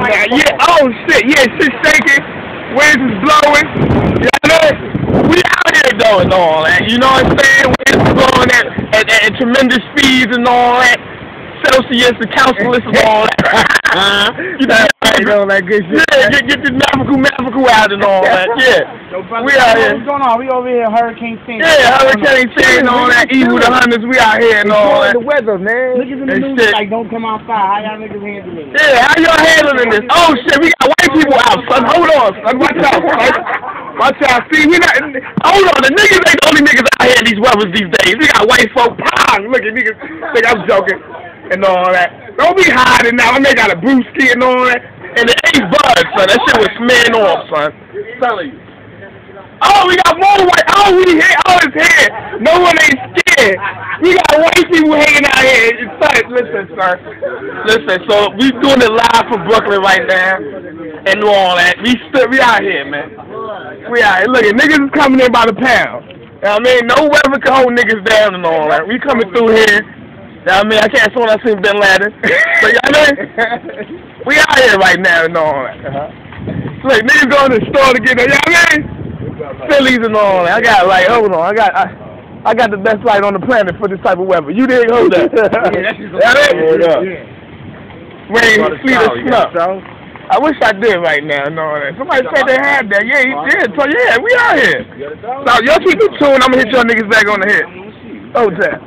right now. Yeah, oh shit, yeah, shit shaking, winds is blowing. You know, we out here though and all that. You know what I'm saying? Winds is blowing at tremendous speeds and all that. Celsius and Celsius and all that. You know that good shit. Yeah, get this Maverick out and all that. Yeah. We out here. What's going on? We over here, Hurricane Sandy. Yeah, Hurricane Sandy and all that. Evil the Hunters, we out here and all that. The weather, man. Niggas in the news like, don't come outside. How y'all niggas handling it? Yeah, how y'all handling this? Oh shit, we got white people out, son. Hold on, son. Watch out, son. Watch out. See, we not. Hold on, the niggas ain't the only niggas out here in these weathers these days. We got white folk. Look at niggas think I'm joking and all that. Don't be hiding now. I may got a brewski and all that. And it ain't bud, son. That shit was smearing off, son. I'm telling you. Oh, we got more white. Oh, we here. Oh, it's here. No one ain't scared. We got white people hanging out here. Son, listen, sir. Listen, so we doing it live from Brooklyn right now and all that. We out here, man. We out here. Look, niggas is coming in by the pound. You know what I mean? No weather can hold niggas down and all that. We coming through here. You know what I mean? I can't say when I seen Bin Laden. But you know what I mean? We out here right now and all that. Look, niggas going to the store to get there. You know what I mean? Phillies and all that. I got hold on. I got the best light on the planet for this type of weather. You didn't hold that. Rain, sleet, or snow. I wish I did right now and all that. Somebody said they had that. Yeah, he did. So yeah, we out here. So y'all keep it tuned. I'm gonna hit y'all niggas back on the head. Oh, that.